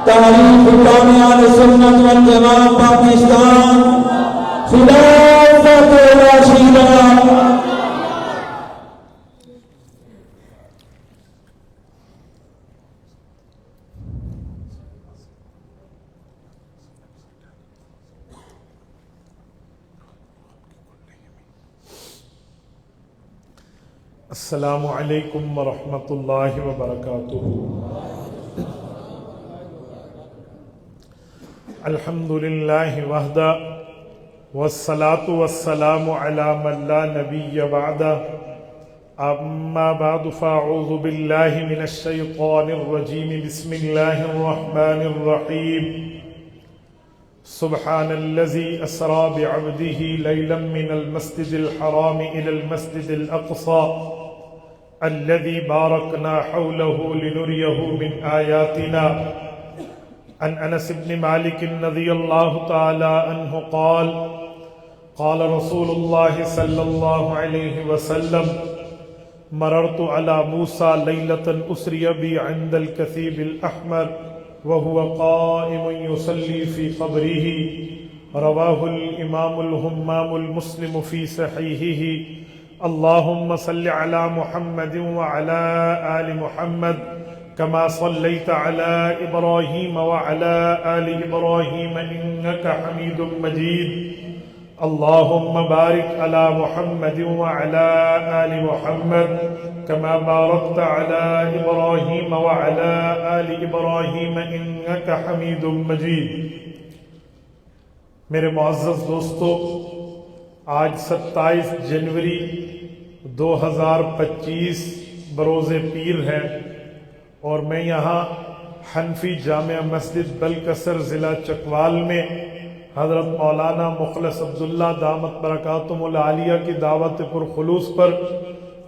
تحریک حکام اہل سنت والجماعت پاکستان خلافت راشدہ۔ السلام علیکم ورحمۃ اللہ وبرکاتہ۔ الحمد للہ وحدہ والصلاة والسلام علی من لا نبی بعدہ، اما بعد فاعوذ باللہ من الشیطان الرجیم، بسم اللہ الرحمن الرحیم۔ سبحان الذي اسرى بعبده ليلا من المسجد الحرام الى المسجد الاقصى الذي باركنا حوله لنريه من آياتنا۔ عن انس بن مالك رضي الله تعالى عنه قال قال رسول الله صلى الله عليه وسلم مررت على موسى ليلة أسري بي عند الكثيب الأحمر وهو قائم يصلي في قبره، رواه الإمام الهمام المسلم في صحيحه۔ اللهم صل على محمد وعلى آل محمد كما صليت على إبراهيم وعلى آل إبراهيم إنك حميد مجيد۔ اللهم بارك على محمد وعلى آل محمد كما باركت على إبراهيم وعلى آل إبراهيم إنك حميد مجيد۔ میرے معزز دوستو، آج 27 جنوری 2025 بروز پیر ہے، اور میں یہاں حنفی جامع مسجد بلکسر ضلع چکوال میں حضرت مولانا مخلص عبداللہ دامت برکاتہم العالیہ کی دعوت پرخلوص پر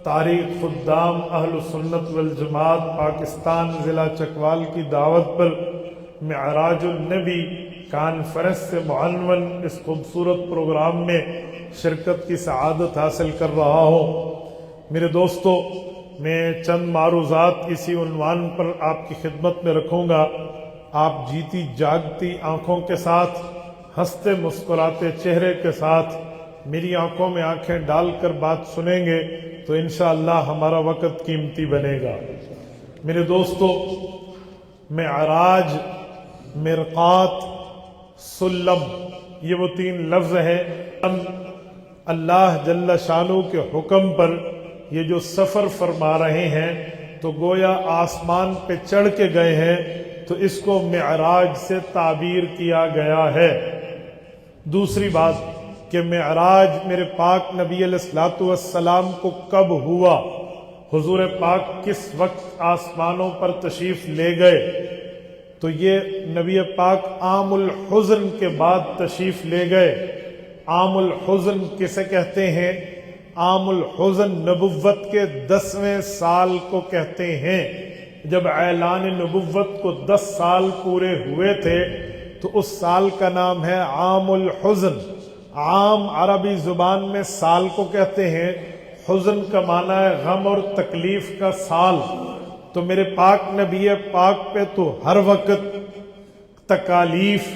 تاریخ خدام اہل سنت والجماعت پاکستان ضلع چکوال کی دعوت پر معراج النبی کانفرنس سے معنون اس خوبصورت پروگرام میں شرکت کی سعادت حاصل کر رہا ہوں۔ میرے دوستو، میں چند معروضات اسی عنوان پر آپ کی خدمت میں رکھوں گا۔ آپ جیتی جاگتی آنکھوں کے ساتھ، ہنستے مسکراتے چہرے کے ساتھ میری آنکھوں میں آنکھیں ڈال کر بات سنیں گے تو انشاءاللہ ہمارا وقت قیمتی بنے گا۔ میرے دوستو، معراج، مرقات، سلم، یہ وہ 3 لفظ ہیں۔ اللہ جل شانہ کے حکم پر یہ جو سفر فرما رہے ہیں تو گویا آسمان پہ چڑھ کے گئے ہیں، تو اس کو معراج سے تعبیر کیا گیا ہے۔ دوسری بات کہ معراج میرے پاک نبی علیہ الصلوۃ والسلام کو کب ہوا، حضور پاک کس وقت آسمانوں پر تشریف لے گئے، تو یہ نبی پاک عام الحزن کے بعد تشریف لے گئے۔ عام الحزن کسے کہتے ہیں؟ عام الحزن نبوت کے 10ویں سال کو کہتے ہیں۔ جب اعلان نبوت کو 10 سال پورے ہوئے تھے تو اس سال کا نام ہے عام الحزن۔ عام عربی زبان میں سال کو کہتے ہیں، حزن کا معنی ہے غم اور تکلیف کا سال۔ تو میرے پاک نبی پاک پہ تو ہر وقت تکالیف،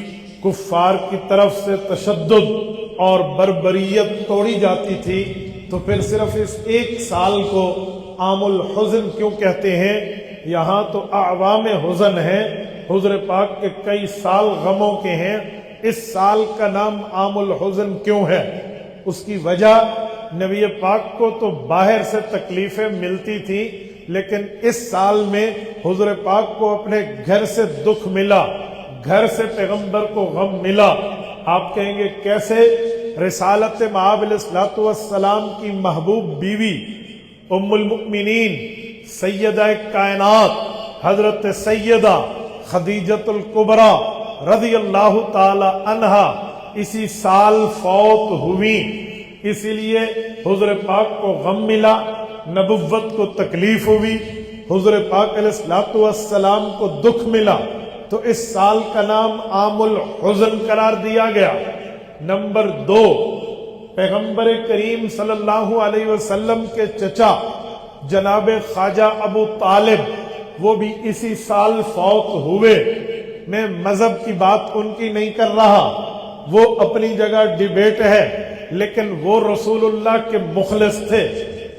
کفار کی طرف سے تشدد اور بربریت توڑی جاتی تھی، تو پھر صرف اس 1 سال کو عام الحزن کیوں کہتے ہیں؟ یہاں تو اعوام حزن ہیں، حضور پاک کے کئی سال غموں کے ہیں، اس سال کا نام عام الحزن کیوں ہے؟ اس کی وجہ نبی پاک کو تو باہر سے تکلیفیں ملتی تھی، لیکن اس سال میں حضور پاک کو اپنے گھر سے دکھ ملا، گھر سے پیغمبر کو غم ملا۔ آپ کہیں گے کیسے؟ رسالت مآب علیہ الصلوۃ والسلام کی محبوب بیوی ام المؤمنین سیدہ کائنات حضرت سیدہ خدیجۃ الکبریٰ رضی اللہ تعالی عنہا اسی سال فوت ہوئی، اسی لیے حضور پاک کو غم ملا، نبوت کو تکلیف ہوئی، حضور پاک علیہ الصلوۃ والسلام کو دکھ ملا، تو اس سال کا نام عام الحزن قرار دیا گیا۔ نمبر 2، پیغمبر کریم صلی اللہ علیہ وسلم کے چچا جناب خواجہ ابو طالب وہ بھی اسی سال فوت ہوئے۔ میں مذہب کی بات ان کی نہیں کر رہا، وہ اپنی جگہ ڈیبیٹ ہے، لیکن وہ رسول اللہ کے مخلص تھے،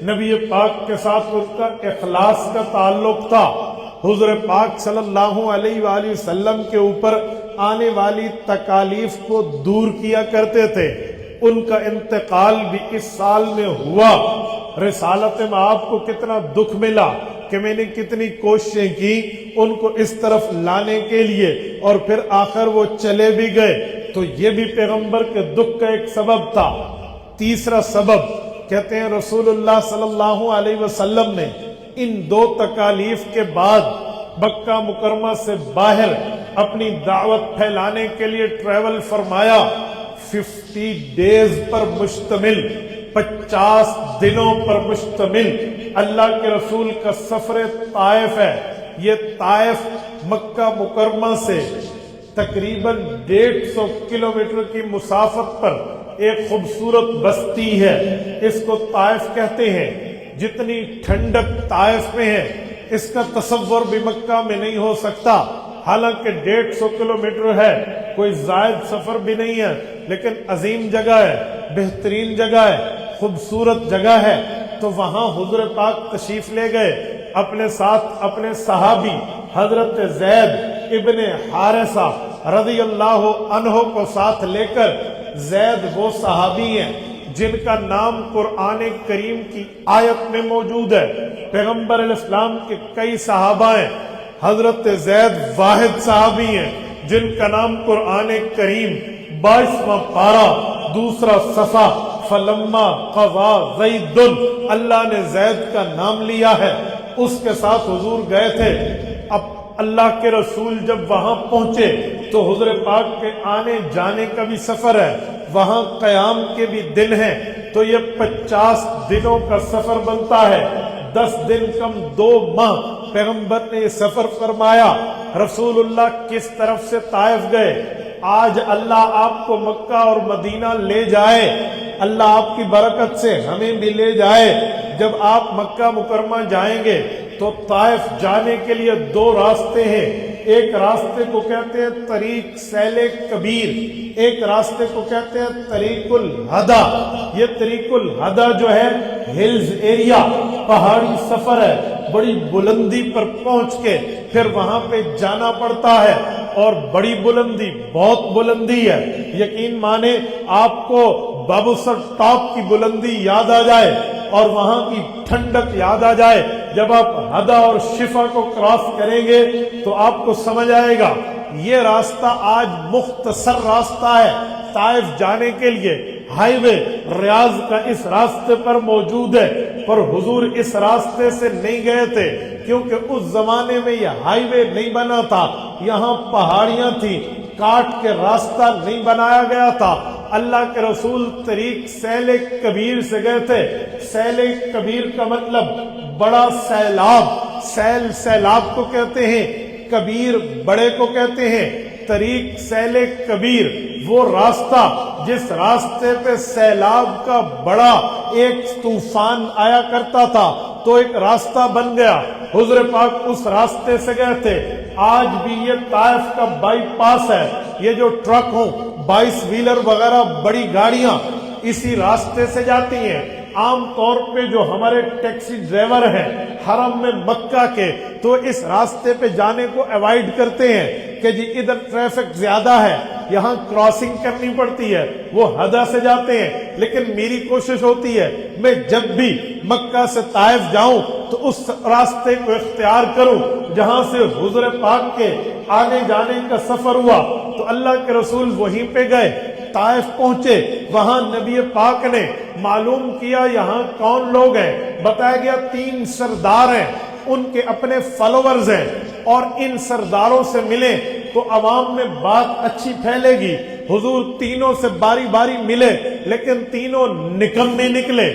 نبی پاک کے ساتھ ان کا اخلاص کا تعلق تھا، حضور پاک صلی اللہ علیہ وآلہ وسلم کے اوپر آنے والی تکالیف کو دور کیا کرتے تھے۔ ان کا انتقال بھی اس سال میں ہوا۔ رسالت میں آپ کو کتنا دکھ ملا کہ میں نے کتنی کوششیں کی ان کو اس طرف لانے کے لیے، اور پھر آخر وہ چلے بھی گئے، تو یہ بھی پیغمبر کے دکھ کا ایک سبب تھا۔ تیسرا سبب کہتے ہیں رسول اللہ صلی اللہ علیہ وسلم نے ان دو تکالیف کے بعد مکہ مکرمہ سے باہر اپنی دعوت پھیلانے کے لیے ٹریول فرمایا۔ 50 ڈیز پر مشتمل، 50 دنوں پر مشتمل اللہ کے رسول کا سفر طائف ہے۔ یہ طائف مکہ مکرمہ سے تقریباً 150 کلومیٹر کی مسافت پر ایک خوبصورت بستی ہے، اس کو طائف کہتے ہیں۔ جتنی ٹھنڈک طائف میں ہے اس کا تصور بھی مکہ میں نہیں ہو سکتا، حالانکہ 150 کلومیٹر ہے، کوئی زائد سفر بھی نہیں ہے، لیکن عظیم جگہ ہے، بہترین جگہ ہے، خوبصورت جگہ ہے۔ تو وہاں حضور پاک تشریف لے گئے، اپنے ساتھ اپنے صحابی حضرت زید ابن حارثہ رضی اللہ عنہ کو ساتھ لے کر۔ زید وہ صحابی ہیں جن کا نام قرآن کریم کی آیت میں موجود ہے، پیغمبر علیہ السلام کے کئی صحابہ ہیں، حضرت زید واحد صحابی ہیں جن کا نام قرآن کریم 22واں پارہ دوسرا صفحہ فلما قضا زید، اللہ نے زید کا نام لیا ہے، اس کے ساتھ حضور گئے تھے۔ اب اللہ کے رسول جب وہاں پہنچے تو حضور پاک کے آنے جانے کا بھی سفر ہے، وہاں قیام کے بھی دن ہیں، تو یہ 50 دنوں کا سفر بنتا ہے۔ 10 دن کم 2 ماہ پیغمبر نے یہ سفر فرمایا۔ رسول اللہ کس طرف سے طائف گئے؟ آج اللہ آپ کو مکہ اور مدینہ لے جائے، اللہ آپ کی برکت سے ہمیں بھی لے جائے۔ جب آپ مکہ مکرمہ جائیں گے تو طائف جانے کے لیے 2 راستے ہیں، ایک راستے کو کہتے ہیں طریق سیل کبیر، ایک راستے کو کہتے ہیں طریق الہدا۔ یہ طریق الہدا جو ہے ہلز ایریا، پہاڑی سفر ہے، بڑی بلندی پر پہنچ کے پھر وہاں پہ جانا پڑتا ہے، اور بڑی بلندی، بہت بلندی ہے، یقین مانے آپ کو بابوسر ٹاپ کی بلندی یاد آ جائے اور وہاں کی ٹھنڈک یاد آ جائے۔ جب آپ ہدا اور شفا کو کراس کریں گے تو آپ کو سمجھ آئے گا یہ راستہ آج مختصر راستہ ہے طائف جانے کے لیے، ہائی وے ریاض کا اس راستے پر موجود ہے، پر حضور اس راستے سے نہیں گئے تھے کیونکہ اس زمانے میں یہ ہائی وے نہیں بنا تھا، یہاں پہاڑیاں تھیں، کاٹ کے راستہ نہیں بنایا گیا تھا۔ اللہ کے رسول طریق سیل کبیر سے گئے تھے۔ سیل کبیر کا مطلب بڑا سیلاب، سیل سیلاب کو کہتے ہیں، کبیر بڑے کو کہتے ہیں۔ طریق سیل کبیر وہ راستہ جس راستے پہ سیلاب کا بڑا ایک طوفان آیا کرتا تھا، تو ایک راستہ بن گیا، حضور پاک اس راستے سے گئے تھے۔ آج بھی یہ طائف کا بائی پاس ہے، یہ جو ٹرک ہوں 22 ویلر وغیرہ بڑی گاڑیاں اسی راستے سے جاتی ہیں۔ عام طور پہ جو ہمارے ٹیکسی ڈرائیور ہیں حرم میں مکہ کے، تو اس راستے پہ جانے کو ایوائڈ کرتے ہیں کہ جی ادھر ٹریفک زیادہ ہے، یہاں کراسنگ کرنی پڑتی ہے، وہ ہدا سے جاتے ہیں۔ لیکن میری کوشش ہوتی ہے میں جب بھی مکہ سے طائف جاؤں تو اس راستے کو اختیار کروں جہاں سے حضور پاک کے آنے جانے کا سفر ہوا۔ تو اللہ کے رسول وہیں پہ گئے، طائف پہنچے، وہاں نبی پاک نے معلوم کیا یہاں کون لوگ ہیں، بتایا گیا 3 سردار ہیں، ان کے اپنے فالوورز ہیں، اور ان سرداروں سے ملے تو عوام میں بات اچھی پھیلے گی۔ حضور تینوں سے باری باری ملے، لیکن تینوں نکمے نکلے،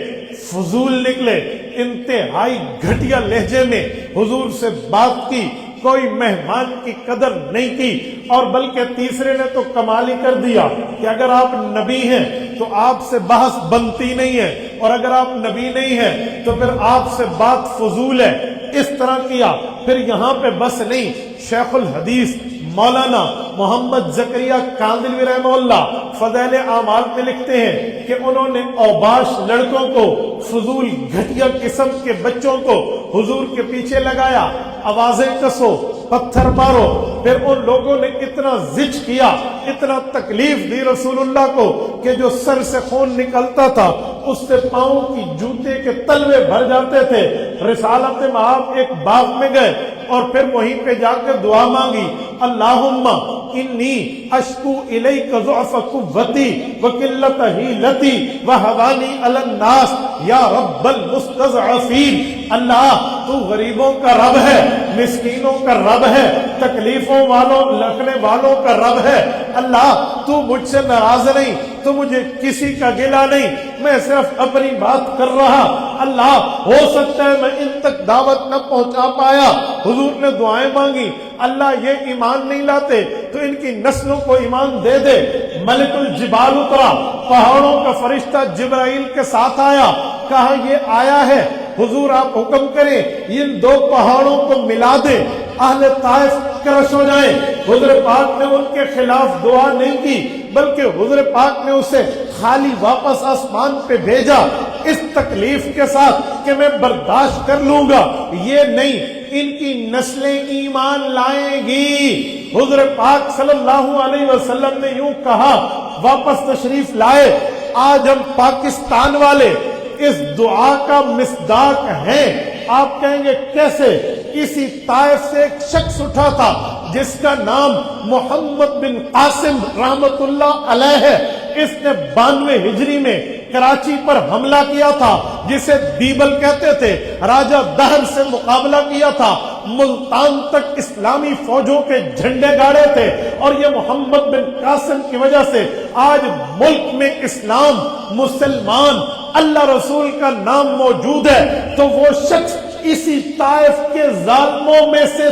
فضول نکلے، انتہائی گھٹیا لہجے میں حضور سے بات کی، کوئی مہمان کی قدر نہیں کی، اور بلکہ تیسرے نے تو کمال ہی کر دیا کہ اگر آپ نبی ہیں تو آپ سے بحث بنتی نہیں ہے، اور اگر آپ نبی نہیں ہیں تو پھر آپ سے بات فضول ہے۔ اس طرح کیا۔ پھر یہاں پہ بس نہیں، شیخ الحدیث مولانا محمد زکریا کاندلوی رحمہ اللہ فضائل اعمال میں لکھتے ہیں کہ انہوں نے اوباش لڑکوں کو، فضول گھٹیا قسم کے بچوں کو حضور کے پیچھے لگایا، آوازیں کسو، پتھر مارو، پھر ان لوگوں نے اتنا زج کیا، اتنا تکلیف دی رسول اللہ کو کہ جو سر سے خون نکلتا تھا اس سے پاؤں کی جوتے کے تلوے بھر جاتے تھے۔ رسالت مآب ایک باغ میں گئے اور پھر وہیں پہ جا کے دعا مانگی، اللہم انی اشکو الیک ضعف قوتی وقلت حیلتی وہوانی علی الناس یا رب المستضعفین۔ اللہ تو غریبوں کا رب ہے، مسکینوں کا رب ہے، تکلیفوں والوں لکھنے والوں کا رب ہے۔ اللہ تو مجھ سے ناراض نہیں، تو مجھے کسی کا گلہ نہیں، میں صرف اپنی بات کر رہا۔ اللہ ہو سکتا ہے میں ان تک دعوت نہ پہنچا پایا۔ حضور نے دعائیں مانگی، اللہ یہ ایمان نہیں لاتے تو ان کی نسلوں کو ایمان دے دے۔ ملک الجبال اترا، پہاڑوں کا فرشتہ جبرائیل کے ساتھ آیا، کہا یہ آیا ہے، حضور آپ حکم کریں ان دو پہاڑوں کو ملا دیں، اہل طائف کرش ہو جائیں۔ حضور پاک نے ان کے خلاف دعا نہیں کی بلکہ حضور پاک نے اسے خالی واپس آسمان پہ بھیجا، اس تکلیف کے ساتھ کہ میں برداشت کر لوں گا، یہ نہیں ان کی نسلیں ایمان لائیں گی۔ حضور پاک صلی اللہ علیہ وسلم نے یوں کہا، واپس تشریف لائے، آج ہم پاکستان والے اس دعا کا مصداق ہیں۔ آپ کہیں گے کیسے؟ اسی طائف سے ایک شخص اٹھا تھا جس کا نام محمد بن قاسم رحمت اللہ علیہ ہے، اس نے 92 ہجری میں کراچی پر حملہ کیا تھا جسے بیبل کہتے تھے، راجہ دہر سے مقابلہ کیا تھا، ملتان تک اسلامی فوجوں کے جھنڈے گاڑے تھے، اور یہ محمد بن قاسم کی وجہ سے آج ملک میں اسلام، مسلمان، اللہ رسول کا نام موجود ہے۔ تو وہ شخص اسی طائف کے ظالموں میں سے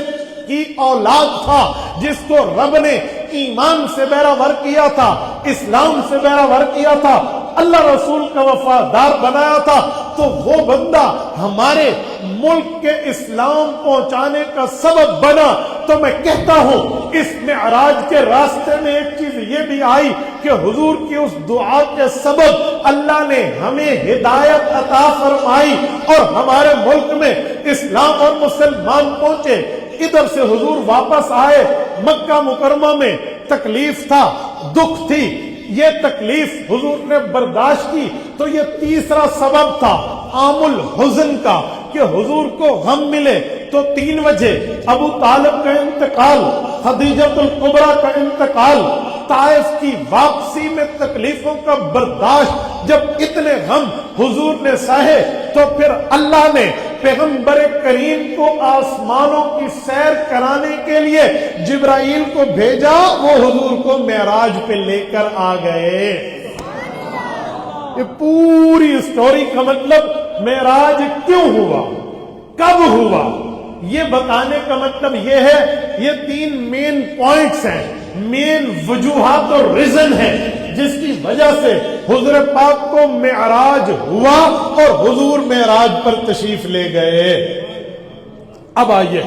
کی اولاد تھا جس کو رب نے ایمان سے بہرہ کیا تھا، اسلام سے بہرہ کیا تھا، اللہ رسول کا وفادار بنایا تھا۔ تو وہ بندہ ہمارے ملک کے اسلام پہنچانے کا سبب بنا۔ تو میں کہتا ہوں اس معراج کے راستے میں ایک چیز یہ بھی آئی کہ حضور کی اس دعا کے سبب اللہ نے ہمیں ہدایت عطا فرمائی اور ہمارے ملک میں اسلام اور مسلمان پہنچے۔ ادھر سے حضور واپس آئے، مکہ مکرمہ میں تکلیف تھا، دکھ تھی، یہ تکلیف حضور نے برداشت کی۔ تو یہ تیسرا سبب تھا عام الحزن کا کہ حضور کو غم ملے۔ تو 3 وجہ، ابو طالب کا انتقال، خدیجۃ الکبریٰ کا انتقال، طائف کی واپسی میں تکلیفوں کا برداشت۔ جب اتنے غم حضور نے سہے تو پھر اللہ نے پیغمبر کریم کو آسمانوں کی سیر کرانے کے لیے جبرائیل کو بھیجا، وہ حضور کو معراج پہ لے کر آ گئے۔ یہ پوری سٹوری کا مطلب معراج کیوں ہوا، کب ہوا، یہ بتانے کا مطلب یہ ہے، یہ 3 مین پوائنٹس ہیں، مین وجوہات اور ریزن ہیں جس کی وجہ سے حضور پاک کو معراج ہوا اور حضور معراج پر تشریف لے گئے۔ اب آئیے،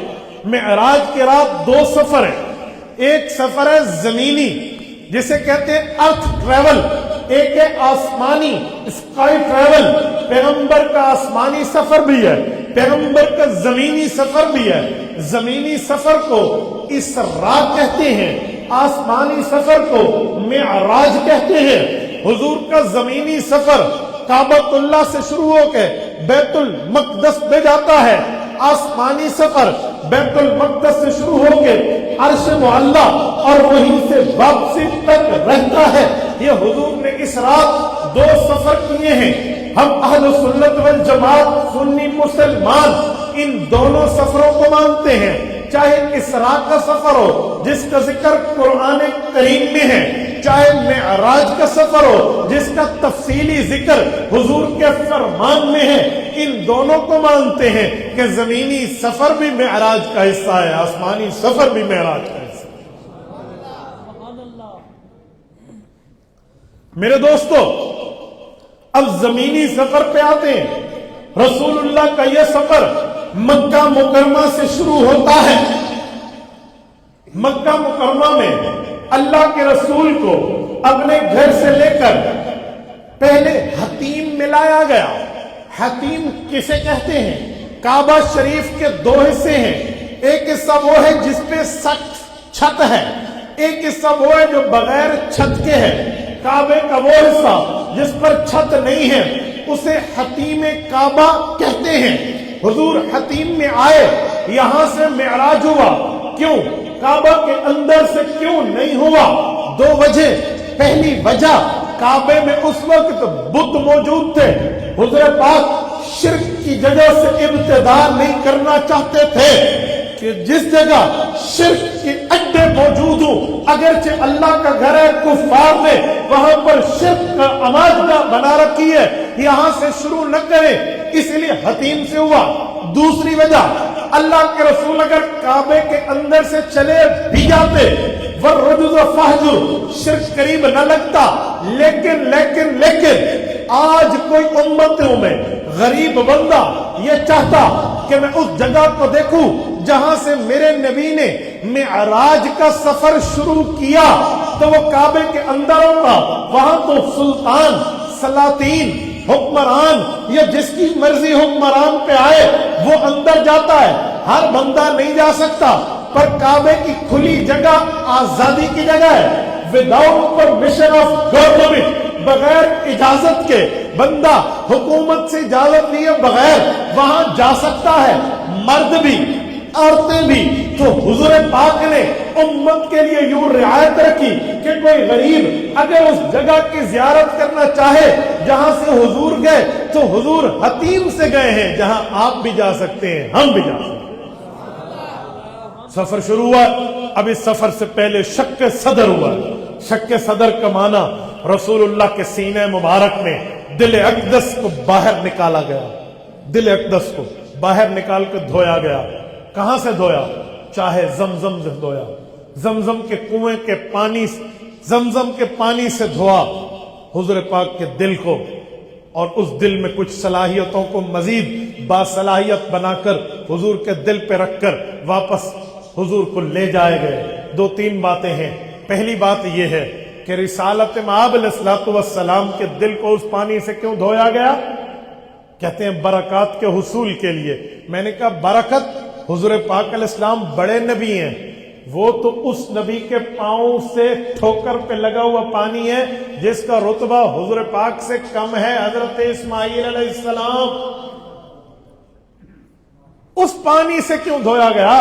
معراج کی رات 2 سفر ہیں، ایک سفر ہے زمینی جسے کہتے ہیں ارتھ ٹریول، ایک ہے آسمانی اسکائی ٹریول۔ پیغمبر کا آسمانی سفر بھی ہے، پیغمبر کا زمینی سفر بھی ہے۔ زمینی سفر کو اسراء کہتے ہیں، آسمانی سفر کو معراج کہتے ہیں۔ حضور کا زمینی سفر کعبۃ اللہ سے شروع ہو کے بیت المقدس میں جاتا ہے، آسمانی سفر بیت المقدس سے شروع ہو کے عرش معلیٰ اور وہیں سے واپسی تک رہتا ہے۔ یہ حضور نے اس رات 2 سفر کیے ہیں۔ ہم اہل سنت والجماعت سنی مسلمان ان دونوں سفروں کو مانتے ہیں، چاہے اسراء کا سفر ہو جس کا ذکر قرآن کریم میں ہے، چاہے معراج کا سفر ہو جس کا تفصیلی ذکر حضور کے فرمان میں ہے۔ ان دونوں کو مانتے ہیں کہ زمینی سفر بھی معراج کا حصہ ہے، آسمانی سفر بھی معراج کا حصہ ہے۔ میرے دوستو، اب زمینی سفر پہ آتے ہیں۔ رسول اللہ کا یہ سفر مکہ مکرمہ سے شروع ہوتا ہے، مکہ مکرمہ میں اللہ کے رسول کو اپنے گھر سے لے کر پہلے حتیم میں لایا گیا. حتیم کسے کہتے ہیں؟ کعبہ شریف کے دو حصے ہیں. ایک حصہ وہ ہے جس پہ سخت چھت ہے، ایک حصہ وہ ہے جو بغیر چھت کے ہے. کعبے کا وہ حصہ جس پر چھت نہیں ہے اسے حتیم کعبہ کہتے ہیں. حضور حتیم میں آئے، یہاں سے معراج ہوا. کیوں؟ کعبہ کے اندر سے کیوں نہیں ہوا؟ دو وجہ. پہلی وجہ، کعبے میں اس وقت بت موجود تھے. حضور پاک شرک کی جگہ سے ابتدا نہیں کرنا چاہتے تھے کہ جس جگہ شرک کے اڈے موجود ہوں، اگرچہ اللہ کا گھر ہے، کفار نے وہاں پر شرک کا اماجدہ بنا رکھی ہے، یہاں سے شروع نہ کریں. اس لیے حتیم سے ہوا. دوسری وجہ، اللہ کے رسول اگر کعبے کے اندر سے چلے بھی جاتے وَالرُّجُزَ فَاهْجُرْ، شرک قریب نہ لگتا. لیکن آج کوئی امتوں میں غریب بندہ یہ چاہتا کہ میں اس جگہ کو دیکھوں جہاں سے میرے نبی نے معراج کا سفر شروع کیا، تو وہ کعبے کے اندر ہوگا. وہاں تو سلطان، سلاطین، حکمران یا جس کی مرضی حکمران پہ آئے وہ اندر جاتا ہے. ہر بندہ نہیں جا سکتا، پر کعبے کی کھلی جگہ آزادی کی جگہ ہے. وداؤٹ پرمیشن آف گورنمنٹ، بغیر اجازت کے بندہ حکومت سے اجازت لیے بغیر وہاں جا سکتا ہے، مرد بھی عورتیں بھی. تو حضور پاک نے امت کے لیے یوں رعایت رکھی کہ کوئی غریب اگر اس جگہ کی زیارت کرنا چاہے جہاں سے حضور گئے تو حضور حتیم سے گئے ہیں، جہاں آپ بھی جا سکتے ہیں، ہم بھی جا سکتے ہیں. سفر شروع ہوا. اب اس سفر سے پہلے شق صدر ہوا. شق صدر کا معنی رسول اللہ کے سینے مبارک میں دل اقدس کو باہر نکالا گیا. دل اقدس کو باہر نکال کر دھویا گیا. کہاں سے دھویا؟ چاہے زمزم سے دھویا. زمزم کے کنویں کے پانی، زمزم کے پانی سے دھوا حضور پاک کے دل کو، اور اس دل میں کچھ صلاحیتوں کو مزید باصلاحیت بنا کر حضور کے دل پہ رکھ کر واپس حضور کو لے جائے گئے. دو تین باتیں ہیں. پہلی بات یہ ہے کہ رسالت مآب علیہ الصلوۃ والسلام کے دل کو اس پانی سے کیوں دھویا گیا؟ کہتے ہیں برکات کے حصول کے لیے. میں نے کہا برکت، حضور پاک علیہ السلام بڑے نبی ہیں، وہ تو اس نبی کے پاؤں سے ٹھوکر پہ لگا ہوا پانی ہے جس کا رتبہ حضور پاک سے کم ہے، حضرت اسماعیل علیہ السلام. اس پانی سے کیوں دھویا گیا؟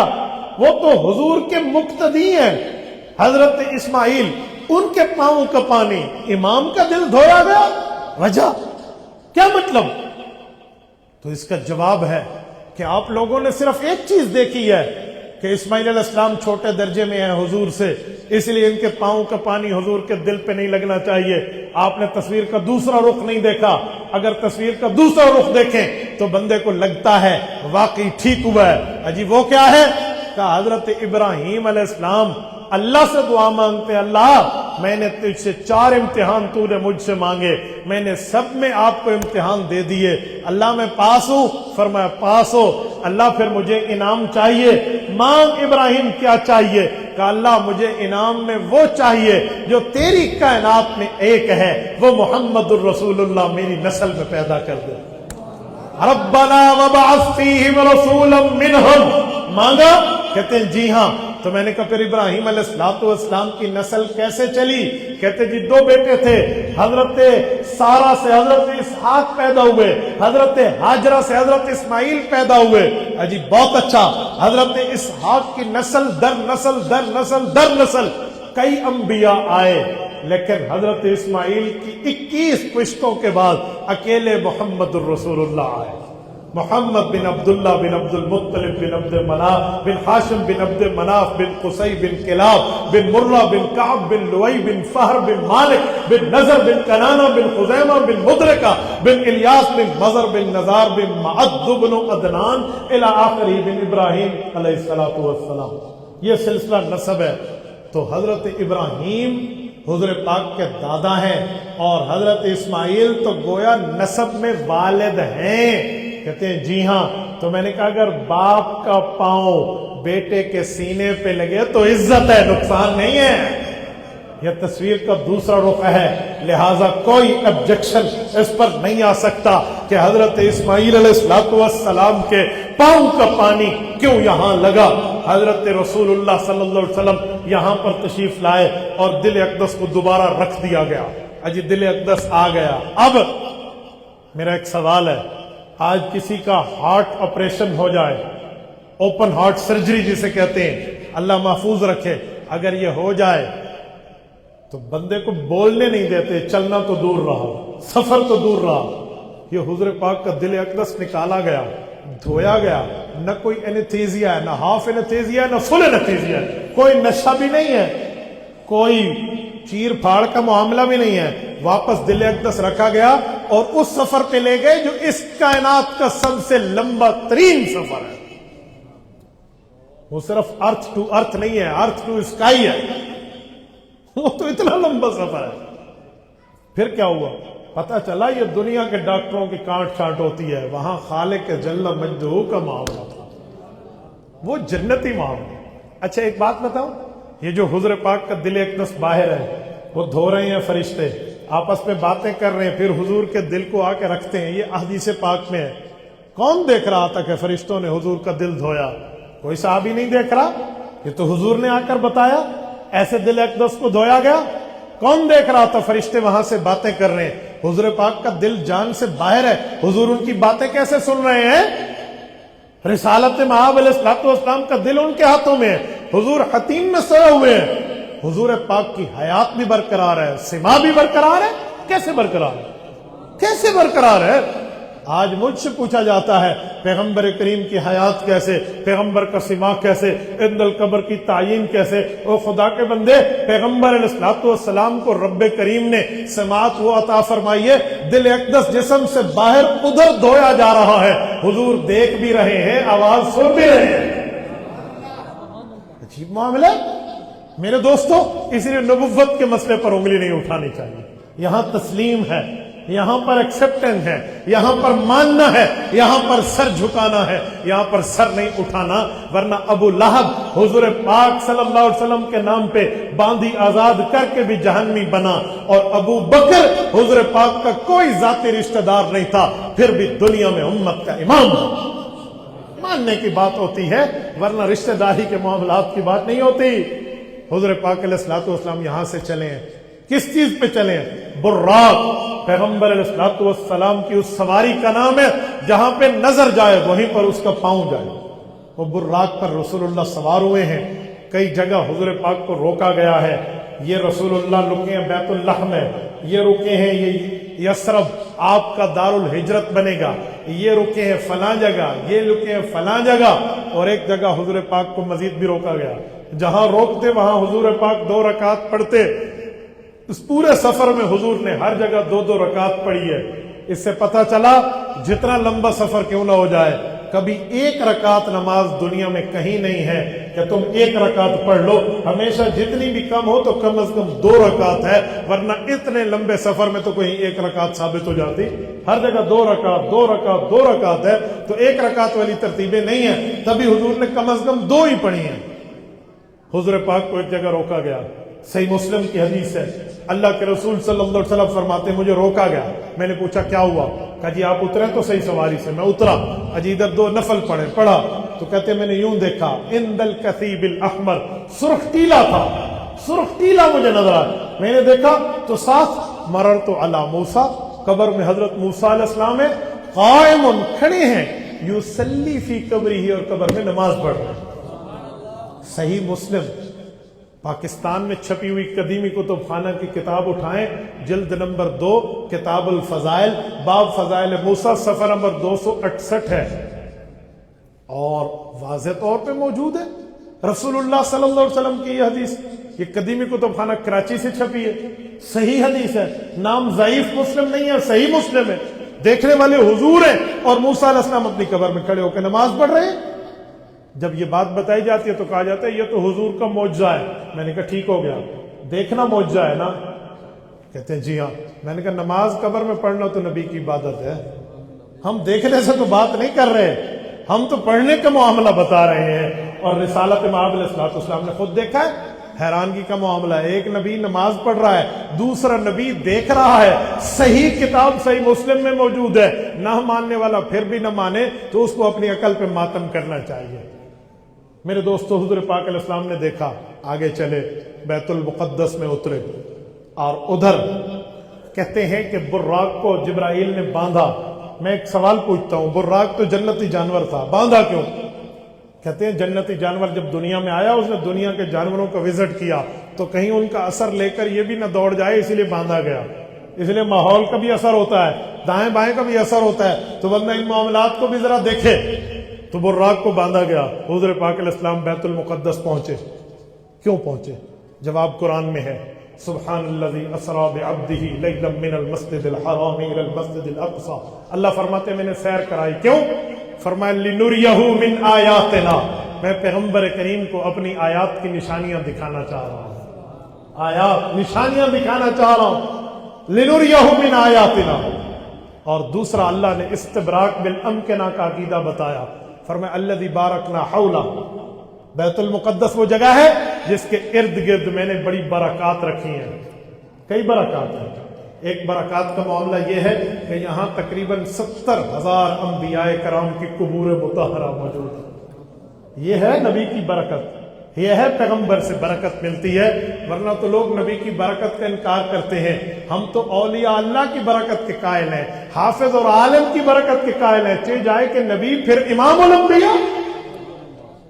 وہ تو حضور کے مقتدی ہیں حضرت اسماعیل، ان کے پاؤں کا پانی امام کا دل دھویا گیا. وجہ کیا مطلب؟ تو اس کا جواب ہے کہ آپ لوگوں نے صرف ایک چیز دیکھی ہے کہ اسماعیل علیہ السلام چھوٹے درجے میں ہیں حضور سے، اس لیے ان کے پاؤں کا پانی حضور کے دل پہ نہیں لگنا چاہیے. آپ نے تصویر کا دوسرا رخ نہیں دیکھا. اگر تصویر کا دوسرا رخ دیکھیں تو بندے کو لگتا ہے واقعی ٹھیک ہوا ہے. اجی وہ کیا ہے؟ کہ حضرت ابراہیم علیہ السلام اللہ سے دعا مانگتے ہیں، اللہ میں نے تجھ سے 4 امتحان تو نے مجھ سے مانگے، میں نے سب میں آپ کو امتحان دے دیے، اللہ میں پاس ہوں. فرمایا پاس ہو. اللہ پھر مجھے انعام چاہیے. مانگ ابراہیم کیا چاہیے؟ کہ اللہ مجھے انعام میں وہ چاہیے جو تیری کائنات میں ایک ہے، وہ محمد الرسول اللہ میری نسل میں پیدا کر دے. ربنا وبعث فیہم رسولا منہم. مانگا؟ کہتے ہیں جی ہاں. تو میں نے کہا پھر ابراہیم علیہ السلام کی نسل کیسے چلی؟ کہتے جی 2 بیٹے تھے، حضرت سارہ سے حضرت اسحاق پیدا ہوئے، حضرت ہاجرہ سے حضرت اسماعیل پیدا ہوئے. اجی بہت اچھا. حضرت اسحاق کی نسل در نسل در نسل در نسل کئی انبیاء آئے، لیکن حضرت اسماعیل کی 21 پشتوں کے بعد اکیلے محمد الرسول اللہ آئے. محمد بن عبداللہ بن عبد المطلب بن عبد مناف بن ہاشم بن عبد مناف بن قصی بن کلاب بن مرہ بن کعب بن لؤی بن فہر بن مالک بن نضر بن کنانہ بن خزیمہ بن مدرکہ بن الیاس بن مضر بن نزار بن معد بن عدنان الی آخری بن ابراہیم علیہ السلام. یہ سلسلہ نسب ہے. تو حضرت ابراہیم حضور پاک کے دادا ہیں اور حضرت اسماعیل تو گویا نسب میں والد ہیں. کہتے ہیں جی ہاں. تو میں نے کہا اگر باپ کا پاؤں بیٹے کے سینے پہ لگے تو عزت ہے، نقصان نہیں ہے۔ یہ تصویر کا دوسرا رخ ہے، لہٰذا کوئی آبجیکشن اس پر نہیں آ سکتا کہ حضرت اسماعیل علیہ السلام کے پاؤں کا پانی کیوں یہاں لگا۔ حضرت رسول اللہ صلی اللہ علیہ وسلم یہاں پر تشریف لائے اور دل اقدس کو دوبارہ رکھ دیا گیا۔ اجی دل اقدس آ گیا۔ اب میرا ایک سوال ہے، آج کسی کا ہارٹ آپریشن ہو جائے، اوپن ہارٹ سرجری جسے کہتے ہیں، اللہ محفوظ رکھے، اگر یہ ہو جائے تو بندے کو بولنے نہیں دیتے، چلنا تو دور رہا، سفر تو دور رہا۔ یہ حضور پاک کا دل اقدس نکالا گیا، دھویا گیا، نہ کوئی اینتھیزیا ہے، نہ ہاف اینتھیزیا ہے، نہ فل اینتھیزیا ہے، کوئی نشہ بھی نہیں ہے، کوئی چیر پھاڑ کا معاملہ بھی نہیں ہے۔ واپس دل اقدس رکھا گیا اور اس سفر پہ لے گئے جو اس کائنات کا سب سے لمبا ترین سفر ہے۔ وہ صرف ارتھ ٹو ارتھ نہیں ہے، ارتھ ٹو اسکائی ہے، وہ تو اتنا لمبا سفر ہے۔ پھر کیا ہوا؟ پتہ چلا یہ دنیا کے ڈاکٹروں کی کانٹ چھانٹ ہوتی ہے، وہاں خالق جل مجدہ کا معاملہ تھا، وہ جنتی معاملہ۔ اچھا ایک بات بتاؤں، یہ جو حضور پاک کا دل اقدس باہر ہے، وہ دھو رہے ہیں فرشتے، آپس میں باتیں کر رہے ہیں، پھر حضور کے دل کو آ کے رکھتے ہیں، یہ احادیث پاک میں ہے۔ کون دیکھ رہا تھا کہ فرشتوں نے حضور کا دل دھویا؟ کوئی صحابی نہیں دیکھ رہا، یہ تو حضور نے آ کر بتایا، ایسے دل اقدس کو دھویا گیا۔ کون دیکھ رہا تھا؟ فرشتے وہاں سے باتیں کر رہے ہیں، حضور پاک کا دل جان سے باہر ہے، حضور ان کی باتیں کیسے سن رہے ہیں؟ رسالت مآب علیہ السلام کا دل ان کے ہاتھوں میں ہے، حضور حتیم میں سوئے ہوئے ہیں، حضور پاک کی حیات بھی برقرار ہے، سما بھی برقرار ہے۔ کیسے برقرار ہے؟ کیسے برقرار ہے؟ آج مجھ سے پوچھا جاتا ہے پیغمبر کریم کی حیات کیسے، پیغمبر کا سما کیسے، عند القبر کی تعین کیسے؟ او خدا کے بندے، پیغمبر علیہ السلام کو رب کریم نے سماعت وہ عطا فرمائی ہے، دل اقدس جسم سے باہر ادھر دھویا جا رہا ہے، حضور دیکھ بھی رہے ہیں، آواز سن بھی رہے ہیں۔ عجیب معاملہ میرے دوستو، اسی لیے نبوت کے مسئلے پر انگلی نہیں اٹھانی چاہیے۔ یہاں تسلیم ہے، یہاں پر ایکسپٹنس ہے، یہاں پر ماننا ہے، یہاں پر سر جھکانا ہے، یہاں پر سر نہیں اٹھانا، ورنہ ابو لہب حضور پاک صلی اللہ علیہ وسلم کے نام پہ باندھی آزاد کر کے بھی جہنمی بنا، اور ابو بکر حضور پاک کا کوئی ذاتی رشتہ دار نہیں تھا، پھر بھی دنیا میں امت کا امام تھا۔ ماننے کی بات ہوتی ہے، ورنہ رشتہ داری کے معاملات کی بات نہیں ہوتی۔ حضور پاک علیہ السلام یہاں سے چلے ہیں، کس چیز پہ چلے ہیں؟ براق، پیغمبر علیہ السلام کی اس سواری کا نام ہے، جہاں پہ نظر جائے وہیں پر اس کا پاؤں جائے۔ وہ براق پر رسول اللہ سوار ہوئے ہیں، کئی جگہ حضور پاک کو روکا گیا ہے، یہ رسول اللہ رکے ہیں بیت اللحم میں، یہ رکے ہیں یہ یثرب آپ کا دار الہجرت بنے گا، یہ رکے ہیں فلاں جگہ، یہ رکے ہیں فلاں جگہ، اور ایک جگہ حضور پاک کو مزید بھی روکا گیا، جہاں روکتے وہاں حضور پاک 2 رکعت پڑھتے۔ اس پورے سفر میں حضور نے ہر جگہ 2 رکعت پڑھی ہے۔ اس سے پتہ چلا جتنا لمبا سفر کیوں نہ ہو جائے، کبھی 1 رکعت نماز دنیا میں کہیں نہیں ہے کہ تم 1 رکعت پڑھ لو، ہمیشہ جتنی بھی کم ہو تو کم از کم 2 رکعت ہے، ورنہ اتنے لمبے سفر میں تو کہیں 1 رکعت ثابت ہو جاتی، ہر جگہ 2 رکعت 2 رکعت 2 رکعت ہے، تو 1 رکعت والی ترتیبیں نہیں ہیں، تبھی حضور نے کم از کم 2 ہی پڑھی ہیں۔ حضور پاک کو ایک جگہ روکا گیا، صحیح مسلم کی حدیث ہے، اللہ کے رسول صلی اللہ علیہ وسلم فرماتے ہیں مجھے روکا گیا، میں نے پوچھا کیا ہوا؟ کہا جی آپ اترے تو صحیح سواری سے، میں اترا، اجی ادھر 2 نفل پڑھا تو کہتے میں نے یوں دیکھا، اند الکثیب الاحمر، سرخ ٹیلا تھا، سرخ ٹیلا مجھے نظر آیا، میں نے دیکھا تو ساتھ مررت علی موسیٰ، قبر میں حضرت موسیٰ علیہ السلام ہے، قائم کھڑے ہیں، یصلی فی قبرہ، اور قبر میں نماز پڑھ رہے ہیں۔ صحیح مسلم پاکستان میں چھپی ہوئی قدیمی کتب خانہ کی کتاب اٹھائیں، جلد نمبر 2، کتاب الفضائل، باب فضائل موسیٰ، صفحہ نمبر 268 ہے، اور واضح طور پہ موجود ہے رسول اللہ صلی اللہ علیہ وسلم کی یہ حدیث۔ یہ قدیمی کتب خانہ کراچی سے چھپی ہے، صحیح حدیث ہے، نام ضعیف مسلم نہیں ہے، صحیح مسلم ہے، دیکھنے والے حضور ہیں، اور موسیٰ علیہ السلام اپنی قبر میں کھڑے ہو کے نماز پڑھ رہے ہیں۔ جب یہ بات بتائی جاتی ہے تو کہا جاتا ہے یہ تو حضور کا معجزہ ہے، میں نے کہا ٹھیک ہو گیا، دیکھنا معجزہ ہے نا؟ کہتے ہیں جی ہاں، میں نے کہا نماز قبر میں پڑھنا تو نبی کی عبادت ہے، ہم دیکھنے سے تو بات نہیں کر رہے، ہم تو پڑھنے کا معاملہ بتا رہے ہیں، اور رسالت مآب علیہ السلام نے خود دیکھا ہے. حیرانگی کا معاملہ ہے, ایک نبی نماز پڑھ رہا ہے, دوسرا نبی دیکھ رہا ہے. صحیح کتاب صحیح مسلم میں موجود ہے. نہ ماننے والا پھر بھی نہ مانے تو اس کو اپنی عقل پہ ماتم کرنا چاہیے. میرے دوستو, حضور پاک علیہ السلام نے دیکھا, آگے چلے, بیت المقدس میں اترے, اور ادھر کہتے ہیں کہ براق کو جبرائیل نے باندھا. میں ایک سوال پوچھتا ہوں, براق تو جنتی جانور تھا, باندھا کیوں؟ کہتے ہیں جنتی جانور جب دنیا میں آیا, اس نے دنیا کے جانوروں کا وزٹ کیا, تو کہیں ان کا اثر لے کر یہ بھی نہ دوڑ جائے, اسی لیے باندھا گیا. اس لیے ماحول کا بھی اثر ہوتا ہے, دائیں بائیں کا بھی اثر ہوتا ہے, تو بندہ ان معاملات کو بھی ذرا دیکھے. تو براق کو باندھا گیا. حضور پاک علیہ السلام بیت المقدس پہنچے. کیوں پہنچے؟ جواب قرآن میں ہے, سبحان الذی اسری بعبدہ لیلا من المسجد الحرام الی المسجد الاقصی. اللہ فرماتے ہیں میں نے سیر کرائی. کیوں؟ فرمایا لنریہ من آیاتنا, میں پیغمبر کریم کو اپنی آیات کی نشانیاں دکھانا چاہ رہا ہوں. آیات, نشانیاں دکھانا چاہ رہا ہوں. لنریہ من آیاتنا. اور دوسرا, اللہ نے استبراق بالامکنہ کا عقیدہ بتایا. فرمایا الذی بارکنا حولہ. بیت المقدس وہ جگہ ہے جس کے ارد گرد میں نے بڑی برکات رکھی ہیں. کئی برکات ہیں. ایک برکات کا معاملہ یہ ہے کہ یہاں تقریباً 70,000 انبیاء کرام کی قبور مطہرہ موجود ہیں. یہ ہے نبی کی برکت, یہ ہے پیغمبر سے برکت ملتی ہے. ورنہ تو لوگ نبی کی برکت کا انکار کرتے ہیں. ہم تو اولیاء اللہ کی برکت کے قائل ہیں, حافظ اور عالم کی برکت کے قائل ہیں. چہ جائے کہ نبی پھر امام الانبیاء.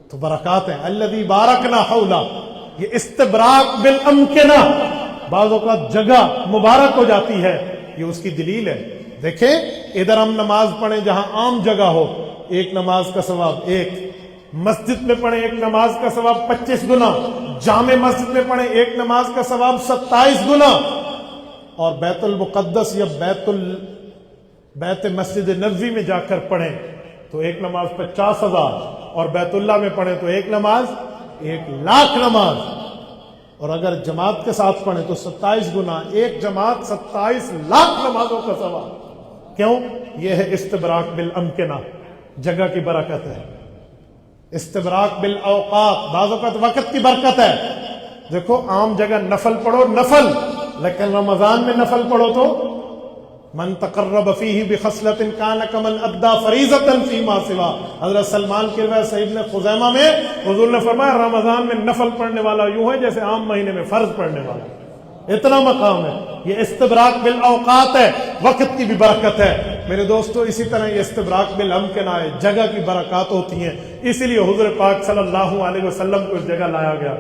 تو برکات ہیں. الذی بارکنا حولہ, یہ استبراق بالامکنہ, بعض اوقات جگہ مبارک ہو جاتی ہے, یہ اس کی دلیل ہے. دیکھیں ادھر ہم نماز پڑھیں جہاں عام جگہ ہو, ایک نماز کا ثواب ایک, مسجد میں پڑھیں ایک نماز کا ثواب 25 گنا, جامع مسجد میں پڑھیں ایک نماز کا ثواب 27 گنا, اور بیت المقدس یا بیت مسجد نبوی میں جا کر پڑھیں تو ایک نماز 50,000, اور بیت اللہ میں پڑھیں تو ایک نماز 1,00,000 نماز. اور اگر جماعت کے ساتھ پڑھیں تو 27 گنا, ایک جماعت 27 لاکھ نمازوں کا ثواب. کیوں؟ یہ ہے استبراق بالامکنہ, جگہ کی برکت ہے. استبراق بالاوقات, بعض اوقات وقت کی برکت ہے. دیکھو عام جگہ نفل پڑھو نفل, لیکن رمضان میں نفل پڑھو تو من تقرب فیہ بخصلۃ کان کمن ادى فریضۃ فیما سوا. حضرت سلمان کی روایت صحیح ابن خزیمہ میں حضور نے فرمایا رمضان میں نفل پڑھنے والا یوں ہے جیسے عام مہینے میں فرض پڑھنے والا. اتنا مقام ہے. یہ استبراق بالاوقات ہے, وقت کی بھی برکت ہے. میرے دوستو اسی طرح یہ استبراق بالامکنہ ہے, جگہ کی برکات ہوتی ہیں. اسی لیے حضور پاک صلی اللہ علیہ وسلم کو اس جگہ لایا گیا.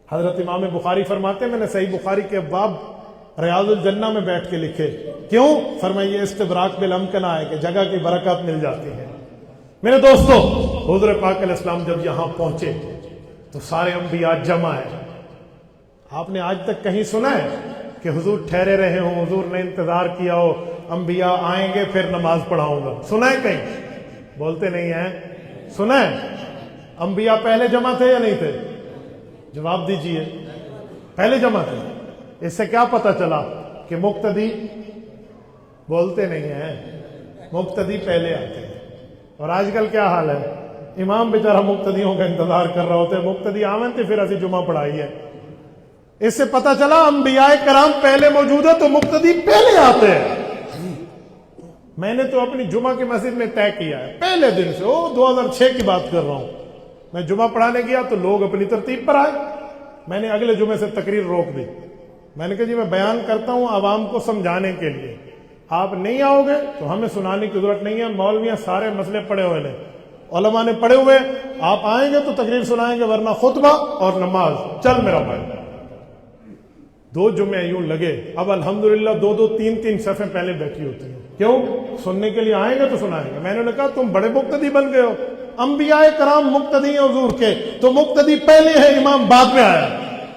حضرت امام بخاری فرماتے ہیں میں نے صحیح بخاری کے ابواب ریاض الجنہ میں بیٹھ کے لکھے. کیوں؟ فرمایا یہ استبراق بالامکنہ ہے کہ جگہ کی برکات مل جاتی ہے. میرے دوستو حضور پاک علیہ السلام جب یہاں پہنچے تو سارے انبیاء جمع ہیں. آپ نے آج تک کہیں سنا ہے کہ حضور ٹھہرے رہے ہوں, حضور نے انتظار کیا ہو انبیاء آئیں گے پھر نماز پڑھاؤں گا؟ سنا ہے کہیں؟ بولتے نہیں ہیں. سنا ہے؟ انبیاء پہلے جمع تھے یا نہیں تھے؟ جواب دیجئے. پہلے جمع تھے. اس سے کیا پتہ چلا کہ مقتدی, بولتے نہیں ہیں, مقتدی پہلے آتے ہیں. اور آج کل کیا حال ہے, امام بیچارہ مقتدیوں کا انتظار کر رہا ہوتے ہیں, مقتدی آمن تھے پھر اسی جمعہ پڑھائی ہے. اس سے پتہ چلا انبیاء کرام پہلے موجود ہے تو مقتدی پہلے آتے ہیں. میں نے تو اپنی جمعہ کی مسجد میں طے کیا ہے پہلے دن سے, 2006 کی بات کر رہا ہوں. میں جمعہ پڑھانے گیا تو لوگ اپنی ترتیب پر آئے. میں نے اگلے جمعے سے تقریر روک دی. میں نے کہا جی میں بیان کرتا ہوں عوام کو سمجھانے کے لیے, آپ نہیں آؤ گے تو ہمیں سنانے کی ضرورت نہیں ہے. مولویاں سارے مسئلے پڑے ہوئے ہیں, علماء نے پڑھے ہوئے, آپ آئیں گے تو تقریر سنائیں گے, ورنہ خطبہ اور نماز. چل میرا بھائی. 2 جمعے یوں لگے. اب الحمدللہ 2 3 صفیں پہلے بیٹھی ہوتی ہیں. کیوں؟ سننے کے لیے آئیں گے تو سنائیں گے. میں نے کہا تم بڑے مقتدی بن گئے ہو. انبیاء کرام مقتدی ہیں حضور کے, تو مقتدی پہلے ہے, امام بعد میں آیا.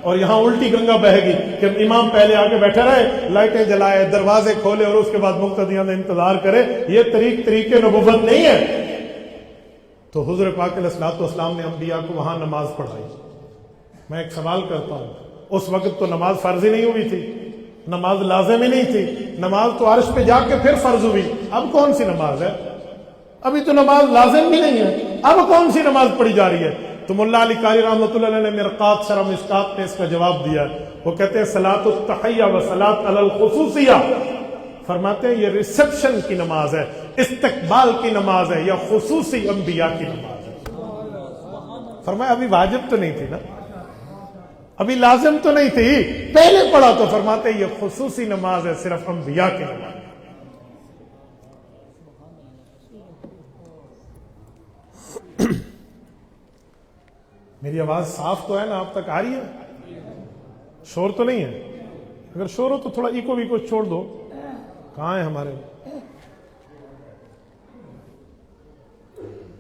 اور یہاں الٹی گنگا بہے گی کہ امام پہلے آ کے بیٹھے رہے, لائٹیں جلائے, دروازے کھولے اور اس کے بعد مقتدیوں نے انتظار کرے. یہ طریقے نبوت نہیں ہے. تو حضور پاک علیہ الصلوۃ والسلام نے انبیاء کو وہاں نماز پڑھائی. میں ایک سوال کرتا ہوں, اس وقت تو نماز فرض ہی نہیں ہوئی تھی, نماز لازم ہی نہیں تھی. نماز تو عرش پہ جا کے پھر فرض ہوئی. اب کون سی نماز ہے؟ ابھی تو نماز لازم بھی نہیں ہے. اب کون سی نماز پڑھی جا رہی ہے؟ تو ملا علی قاری رحمۃ اللہ علیہ نے مرقات شرح مشکات میں اس کا جواب دیا. وہ کہتے ہیں صلاۃ التحیہ و صلاۃ علی الخصوصیہ، فرماتے ہیں یہ ریسپشن کی نماز ہے، استقبال کی نماز ہے، یا خصوصی انبیاء کی نماز ہے. فرمایا ابھی واجب تو نہیں تھی نا، ابھی لازم تو نہیں تھی، پہلے پڑھا تو فرماتے ہیں یہ خصوصی نماز ہے، صرف انبیاء کی نماز. میری آواز صاف تو ہے نا؟ آپ تک آ رہی ہے؟ شور تو نہیں ہے؟ اگر شور ہو تو تھوڑا ایکو ویکو چھوڑ دو. کہاں ہے ہمارے؟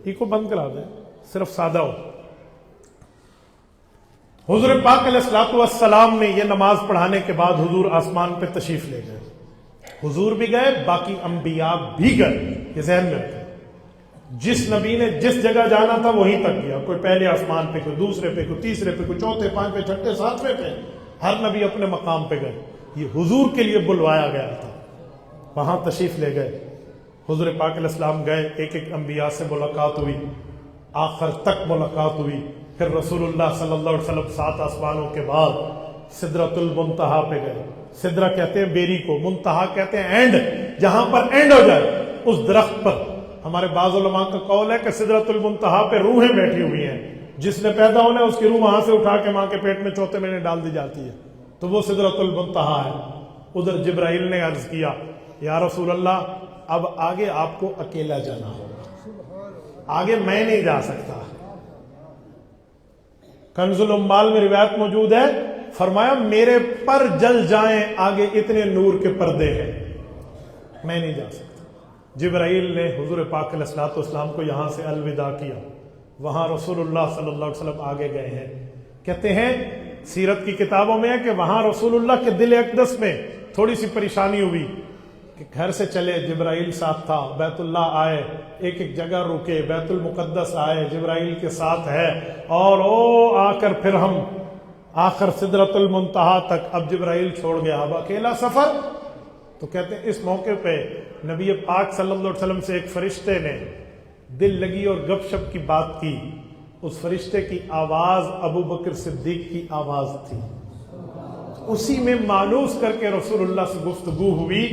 ایکو بند کرا دیں، صرف سادہ ہو. حضور پاک علیہ الصلوۃ والسلام نے یہ نماز پڑھانے کے بعد حضور آسمان پہ تشریف لے گئے. حضور بھی گئے، باقی انبیاء بھی گئے. یہ ذہن میں رکھیں، جس نبی نے جس جگہ جانا تھا وہیں تک گیا. کوئی پہلے آسمان پہ، کوئی دوسرے پہ، کوئی تیسرے پہ، کوئی چوتھے، پانچویں، چھٹے، ساتویں پہ. ہر نبی اپنے مقام پہ گئے. یہ حضور کے لیے بلوایا گیا تھا، وہاں تشریف لے گئے. حضور پاک علیہ السلام گئے، ایک ایک انبیاء سے ملاقات ہوئی، آخر تک ملاقات ہوئی. پھر رسول اللہ صلی اللہ علیہ وسلم 7 آسمانوں کے بعد سدرۃ المنتہا پہ گئے. سدرہ کہتے ہیں بیری کو، منتہا کہتے ہیں اینڈ، جہاں پر اینڈ ہو جائے اس درخت پر. ہمارے بعض علماء کا قول ہے کہ سدرۃ المنتہا پہ روحیں بیٹھی ہوئی ہیں، جس نے پیدا ہونا ہے اس کی روح وہاں سے اٹھا کے ماں کے پیٹ میں چوتھے مہینے ڈال دی جاتی ہے، تو وہ سدرۃ المنتہا ہے. ادھر جبرائیل نے عرض کیا یا رسول اللہ اب آگے آپ کو اکیلا جانا ہوگا، آگے میں نہیں جا سکتا. کنز الاموال میں روایت موجود ہے، فرمایا میرے پر جل جائیں، آگے اتنے نور کے پردے ہیں، میں نہیں جا سکتا. جبرائیل نے حضور پاک علیہ الصلوۃ والسلام کو یہاں سے الوداع کیا. وہاں رسول اللہ صلی اللہ علیہ وسلم آگے گئے ہیں. کہتے ہیں سیرت کی کتابوں میں ہے کہ وہاں رسول اللہ کے دل اقدس میں تھوڑی سی پریشانی ہوئی کہ گھر سے چلے، جبرائیل ساتھ تھا، بیت اللہ آئے، ایک ایک جگہ رکے، بیت المقدس آئے، جبرائیل کے ساتھ ہے، اور آ کر پھر ہم آخر سدرۃ المنتہا تک. اب جبرائیل چھوڑ گیا، اب اکیلا سفر. تو کہتے ہیں اس موقع پہ نبی پاک صلی اللہ علیہ وسلم سے ایک فرشتے نے دل لگی اور گپ شپ کی بات کی. اس فرشتے کی آواز ابو بکر صدیق کی آواز تھی. اسی میں مانوس کر کے رسول اللہ سے گفتگو ہوئی.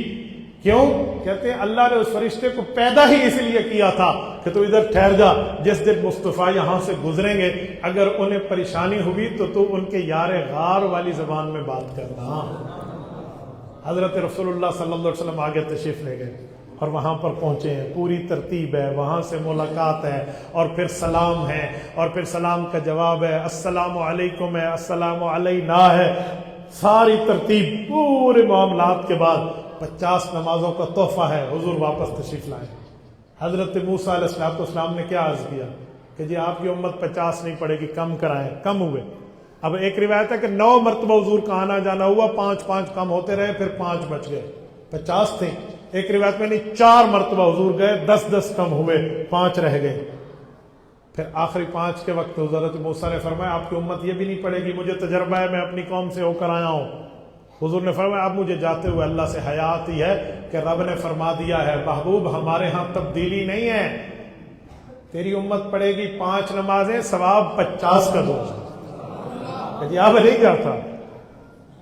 کیوں؟ کہتے ہیں اللہ نے اس فرشتے کو پیدا ہی اس لیے کیا تھا کہ تو ادھر ٹھہر جا، جس دن مصطفیٰ یہاں سے گزریں گے اگر انہیں پریشانی ہوئی تو ان کے یار غار والی زبان میں بات کرنا. حضرت رسول اللہ صلی اللہ علیہ وسلم آگے تشریف لے گئے اور وہاں پر پہنچے ہیں. پوری ترتیب ہے، وہاں سے ملاقات ہے، اور پھر سلام ہے، اور پھر سلام کا جواب ہے، السلام علیکم ہے، السلام علینا ہے. ساری ترتیب پورے معاملات کے بعد 50 نمازوں کا تحفہ ہے. حضور واپس تشریف لائے. حضرت موسیٰ علیہ السلام نے کیا عرض کیا کہ جی آپ کی امت 50 نہیں پڑے گی، کم کرائیں. کم ہوئے. اب ایک روایت ہے کہ 9 مرتبہ حضور کا آنا جانا ہوا، 5 کم ہوتے رہے، پھر 5 بچ گئے. 50 تھے. ایک روایت میں نہیں 4 مرتبہ حضور گئے، 10 کم ہوئے، 5 رہ گئے. پھر آخری 5 کے وقت حضرت موسیٰ نے فرمایا آپ کی امت یہ بھی نہیں پڑے گی، مجھے تجربہ ہے، میں اپنی قوم سے ہو کر آیا ہوں. حضور نے فرمایا اب مجھے جاتے ہوئے اللہ سے حیا آتی ہے کہ رب نے فرما دیا ہے محبوب ہمارے ہاں تبدیلی نہیں ہے، تیری امت پڑھے گی 5 نمازیں، ثواب 50 کا دو. کہ آپ نہیں جاتا.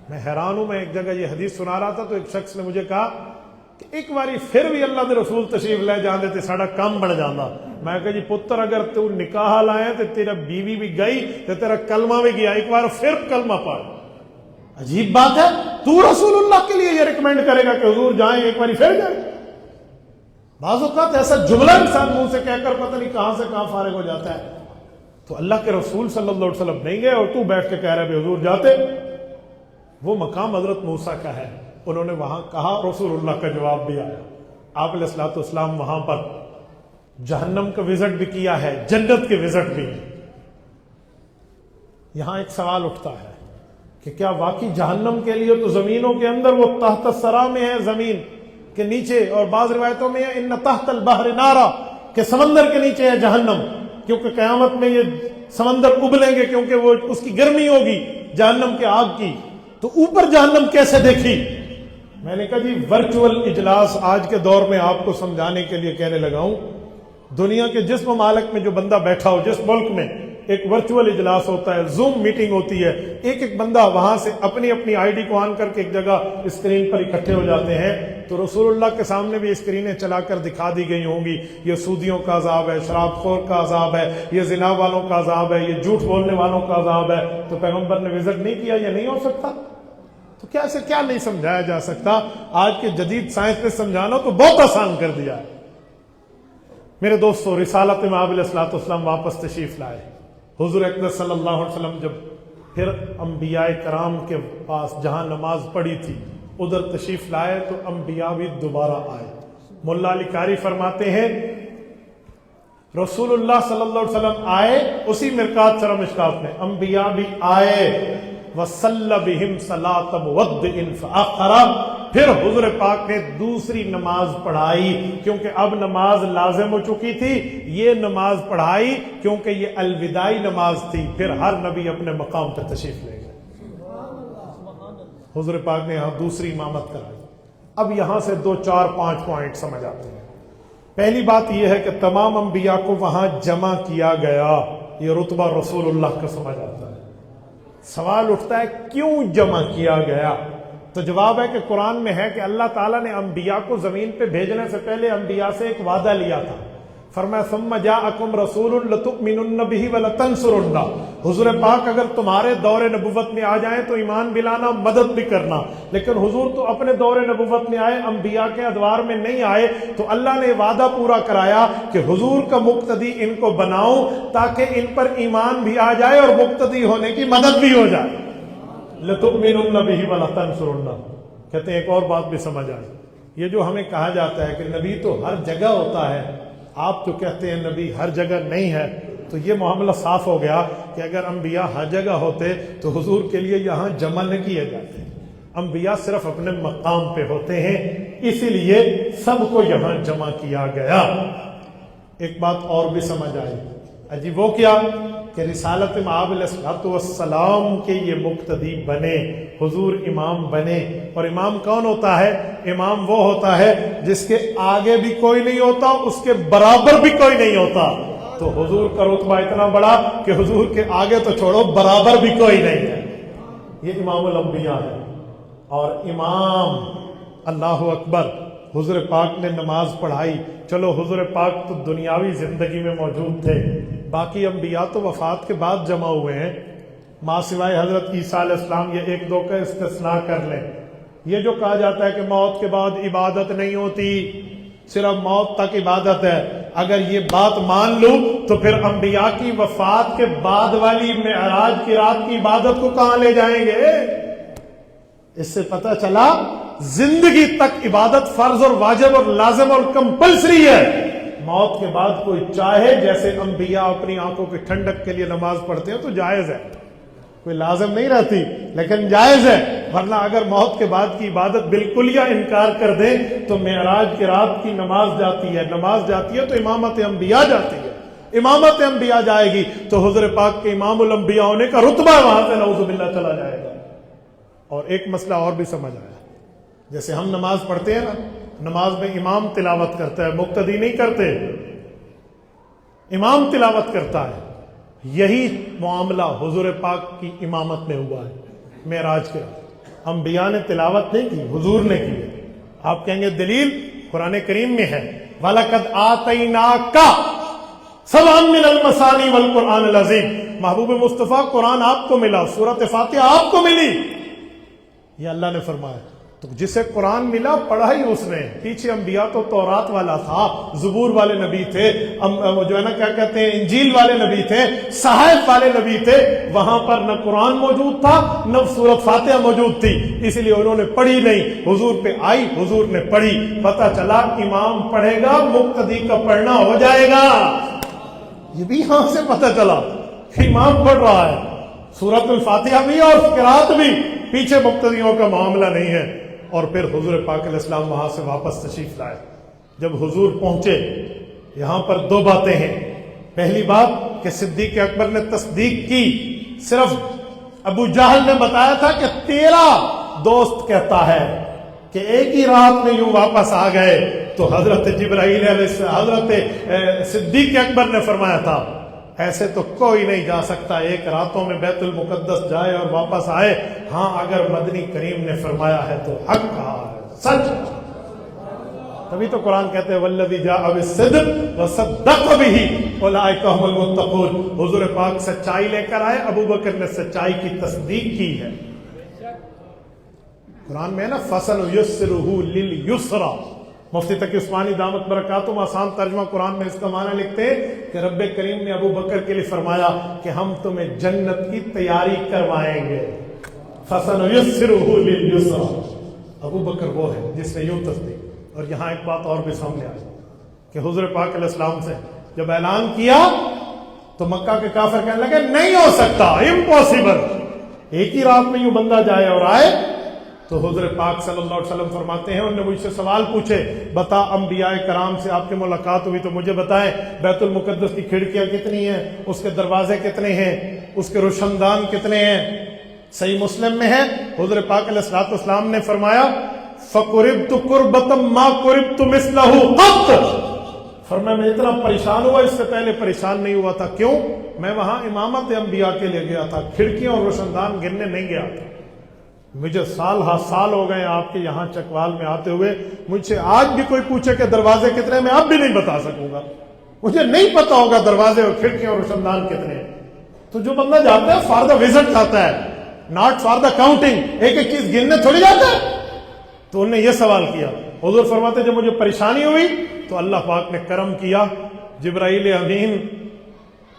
میں حیران ہوں. میں ایک جگہ یہ حدیث سنا رہا تھا تو ایک شخص نے مجھے کہا کہ ایک باری پھر بھی اللہ دے رسول تشریف لے جاندے تے ساڑا کم بڑھ جاندہ. میں کہا جی پتر اگر تو نکاح لائے تے تیرا بیوی بھی گئی تے تیرا کلمہ بھی گیا، ایک بار پھر کلمہ پڑھ. عجیب بات ہے، تو رسول اللہ کے لیے یہ ریکمینڈ کرے گا کہ حضور جائیں ایک باری پھر جائیں. بعض اوقات ایسا جملہ انسان منہ سے کہہ کر پتہ نہیں کہاں سے کہاں فارغ ہو جاتا ہے. تو اللہ کے رسول صلی اللہ علیہ وسلم نہیں گئے اور تو بیٹھ کے کہہ رہے بھی حضور جاتے. وہ مقام حضرت موسیٰ کا ہے. انہوں نے وہاں کہا، رسول اللہ کا جواب بھی آیا. آپ علیہ الصلوۃ والسلام وہاں پر جہنم کا وزٹ بھی کیا ہے، جنت کے وزٹ بھی. یہاں ایک سوال اٹھتا ہے کہ کیا واقعی جہنم کے لیے تو زمینوں کے اندر وہ تحت الثری میں ہے، زمین کے نیچے، اور بعض روایتوں میں ہے ان تحت البحر نارا، کہ سمندر کے نیچے ہے جہنم، کیونکہ قیامت میں یہ سمندر ابلیں گے کیونکہ وہ اس کی گرمی ہوگی جہنم کے آگ کی. تو اوپر جہنم کیسے دیکھی؟ میں نے کہا جی ورچوئل اجلاس آج کے دور میں آپ کو سمجھانے کے لیے کہنے لگا ہوں. دنیا کے جس ممالک میں جو بندہ بیٹھا ہو، جس ملک میں ایک ورچوئل اجلاس ہوتا ہے، زوم میٹنگ ہوتی ہے، ایک ایک بندہ وہاں سے اپنی اپنی آئی ڈی کو آن کر کے ایک جگہ اسکرین پر اکٹھے ہو جاتے ہیں، تو رسول اللہ کے سامنے بھی اسکرینیں چلا کر دکھا دی گئی ہوں گی، یہ سودیوں کا عذاب ہے، شراب خور کا عذاب ہے، یہ زنا والوں کا عذاب ہے، یہ جھوٹ بولنے والوں کا عذاب ہے۔ تو پیغمبر نے وزٹ نہیں کیا، یہ نہیں ہو سکتا؟ تو کیا سے کیا نہیں سمجھایا جا سکتا؟ آج کے جدید سائنس نے سمجھانا تو بہت آسان کر دیا ہے۔ میرے دوستو، رسالت مآب علیہ الصلوۃ والسلام واپس تشریف لائے۔ حضور اکرم صلی اللہ علیہ وسلم جب پھر انبیاء کرام کے پاس جہاں نماز پڑھی تھی ادھر تشریف لائے تو انبیاء بھی دوبارہ آئے۔ مولا علی قاری فرماتے ہیں رسول اللہ صلی اللہ علیہ وسلم آئے اسی مرکات سرہ مشکات میں، انبیاء بھی آئے، وَصَلَّ بِهِمْ صَلَاةَ مُوَدِّعٍ فَأَخَرَ، پھر حضور پاک نے دوسری نماز پڑھائی، کیونکہ اب نماز لازم ہو چکی تھی، یہ نماز پڑھائی کیونکہ یہ الوداعی نماز تھی، پھر ہر نبی اپنے مقام پہ تشریف لے گئے۔ حضور پاک نے یہاں دوسری امامت کرائی۔ اب یہاں سے 2 4 5 پوائنٹ سمجھ آتے ہیں۔ پہلی بات یہ ہے کہ تمام انبیاء کو وہاں جمع کیا گیا، یہ رتبہ رسول اللہ کا سمجھ آتا ہے۔ سوال اٹھتا ہے کیوں جمع کیا گیا؟ تو جواب ہے کہ قرآن میں ہے کہ اللہ تعالیٰ نے انبیاء کو زمین پہ بھیجنے سے پہلے انبیاء سے ایک وعدہ لیا تھا، فرمایا ثم جاءکم رسول لتؤمنن بہ ولتنصرنہ، حضور پاک اگر تمہارے دور نبوت میں آ جائیں تو ایمان بھی لانا، مدد بھی کرنا، لیکن حضور تو اپنے دور نبوت میں آئے، انبیاء کے ادوار میں نہیں آئے، تو اللہ نے وعدہ پورا کرایا کہ حضور کا مقتدی ان کو بناؤں تاکہ ان پر ایمان بھی آ جائے اور مقتدی ہونے کی مدد بھی ہو جائے۔ لتؤمنن بہ ولتنصرنہ، کہتے ہیں ایک اور بات بھی سمجھ آئی، یہ جو ہمیں کہا جاتا ہے کہ نبی تو ہر جگہ ہوتا ہے، آپ تو کہتے ہیں نبی ہر جگہ نہیں ہے، تو یہ معاملہ صاف ہو گیا کہ اگر انبیاء ہر جگہ ہوتے تو حضور کے لیے یہاں جمع نہ کیے جاتے، انبیاء صرف اپنے مقام پہ ہوتے ہیں، اسی لیے سب کو یہاں جمع کیا گیا۔ ایک بات اور بھی سمجھ آئی، اجی وہ کیا کہ رسالت مآب علیہ الصلوۃ والسلام کے یہ مقتدی بنے، حضور امام بنے، اور امام کون ہوتا ہے؟ امام وہ ہوتا ہے جس کے آگے بھی کوئی نہیں ہوتا، اس کے برابر بھی کوئی نہیں ہوتا۔ تو حضور کا رتبہ اتنا بڑا کہ حضور کے آگے تو چھوڑو برابر بھی کوئی نہیں ہے، یہ امام الانبیاء ہے۔ اور امام، اللہ اکبر، حضور پاک نے نماز پڑھائی، چلو حضور پاک تو دنیاوی زندگی میں موجود تھے، باقی انبیاء تو وفات کے بعد جمع ہوئے ہیں، ماں سوائے حضرت عیسیٰ علیہ السلام، یہ 1 2 کا استثناء کر لیں۔ یہ جو کہا جاتا ہے کہ موت کے بعد عبادت نہیں ہوتی، صرف موت تک عبادت ہے، اگر یہ بات مان لوں تو پھر انبیاء کی وفات کے بعد والی معراج کی رات کی عبادت کو کہاں لے جائیں گے؟ اس سے پتہ چلا زندگی تک عبادت فرض اور واجب اور لازم اور کمپلسری ہے، موت کے بعد کوئی چاہے جیسے انبیاء اپنی آنکھوں کی ٹھنڈک کے لیے نماز پڑھتے ہیں تو جائز ہے، کوئی لازم نہیں رہتی لیکن جائز ہے، ورنہ اگر موت کے بعد کی عبادت بالکل یا انکار کر دیں تو معراج کی رات کی نماز جاتی ہے، نماز جاتی ہے تو امامت انبیاء جاتی ہے، امامت انبیاء جائے گی تو حضور پاک کے امام الانبیاء ہونے کا رتبہ وہاں سے نعوذ باللہ چلا جائے گا۔ اور ایک مسئلہ اور بھی سمجھ آیا، جیسے ہم نماز پڑھتے ہیں نا، نماز میں امام تلاوت کرتا ہے، مقتدی نہیں کرتے، امام تلاوت کرتا ہے، یہی معاملہ حضور پاک کی امامت میں ہوا ہے معراج کے رات، انبیاء نے تلاوت نہیں کی، حضور نے کی۔ آپ کہیں گے دلیل قرآن کریم میں ہے، وَلَقَدْ آتَيْنَاكَ سَبْعًا مِّنَ الْمَثَانِي وَالْقُرْآنِ الْعَظِيمِ، محبوب مصطفیٰ قرآن آپ کو ملا، سورۃ فاتحہ آپ کو ملی، یہ اللہ نے فرمایا۔ تو جسے قرآن ملا پڑھا ہی اس نے، پیچھے انبیاء تو تورات والا تھا، زبور والے نبی تھے، جو ہے نا کیا کہتے ہیں انجیل والے نبی تھے، صحائف والے نبی تھے، وہاں پر نہ قرآن موجود تھا نہ سورۃ فاتحہ موجود تھی، اس لیے انہوں نے پڑھی نہیں، حضور پہ آئی، حضور نے پڑھی، پتہ چلا امام پڑھے گا مقتدی کا پڑھنا ہو جائے گا، یہ بھی یہاں سے پتہ چلا کہ امام پڑھ رہا ہے، سورۃ الفاتحہ بھی اور قرات بھی، پیچھے مقتدیوں کا معاملہ نہیں ہے۔ اور پھر حضور پاک علیہ السلام وہاں سے واپس تشریف لائے، جب حضور پہنچے یہاں پر 2 باتیں ہیں، پہلی بات کہ صدیق اکبر نے تصدیق کی، صرف ابو جہل نے بتایا تھا کہ تیرا دوست کہتا ہے کہ ایک ہی رات میں یوں واپس آ گئے، تو حضرت جبرائیل حضرت صدیق اکبر نے فرمایا تھا ایسے تو کوئی نہیں جا سکتا ایک راتوں میں بیت المقدس جائے اور واپس آئے، ہاں اگر مدنی کریم نے فرمایا ہے تو حق کہا ہے، سچ۔ تبھی تو قرآن کہتے ہیں والذی جاء بالصدق وصدق بہ اولئک هم المتقون، حضور پاک سچائی لے کر آئے، ابو بکر نے سچائی کی تصدیق کی ہے۔ قرآن میں ہے نا فَسَنُيَسِّرُهُ لِلْيُسْرَى، مفتی تقی عثمانی دامت برکاتہم آسان ترجمہ قرآن میں اس کا معنی لکھتے ہیں کہ رب کریم نے ابو بکر کے لیے فرمایا کہ ہم تمہیں جنت کی تیاری کروائیں گے، فَسَنُيَسِّرُهُ لِلْيُسْرَى۔ ابو بکر وہ ہے جس نے یوں تصدیق۔ اور یہاں ایک بات اور بھی سامنے آئی کہ حضور پاک علیہ السلام سے جب اعلان کیا تو مکہ کے کافر کہنے لگے نہیں ہو سکتا، امپاسبل، ایک ہی رات میں یوں بندہ جائے اور آئے۔ تو حضور پاک صلی اللہ علیہ وسلم فرماتے ہیں انہوں نے مجھ سے سوال پوچھے، بتا انبیاء کرام سے آپ کی ملاقات ہوئی تو مجھے بتائیں بیت المقدس کی کھڑکیاں کتنی ہیں، اس کے دروازے کتنے ہیں، اس کے روشندان کتنے ہیں؟ صحیح مسلم میں ہے حضور پاک علیہ الصلوۃ والسلام نے فرمایا فَقُرِبْتُ قُرْبَةً مَا قُرِبْتُ مِثْلَهُ قَطْ، فرمایا میں اتنا پریشان ہوا اس سے پہلے پریشان نہیں ہوا تھا۔ کیوں؟ میں وہاں امامت انبیاء کے لیے گیا تھا، کھڑکیاں اور روشندان گننے نہیں گیا تھا۔ مجھے سال ہا سال ہو گئے آپ کے یہاں چکوال میں آتے ہوئے، مجھ سے آج بھی کوئی پوچھے کہ دروازے کتنے، میں اب بھی نہیں بتا سکوں گا، مجھے نہیں پتا ہوگا دروازے اور کھڑکیاں اور روشندان کتنے ہیں۔ تو جو بندہ جاتا ہے فار دا وزٹ جاتا ہے، ناٹ فار دا کاؤنٹنگ، ایک ایک چیز گننے تھوڑی جاتا ہے۔ تو انہوں نے یہ سوال کیا، حضور فرماتے جب مجھے پریشانی ہوئی تو اللہ پاک نے کرم کیا، جبرائیل امین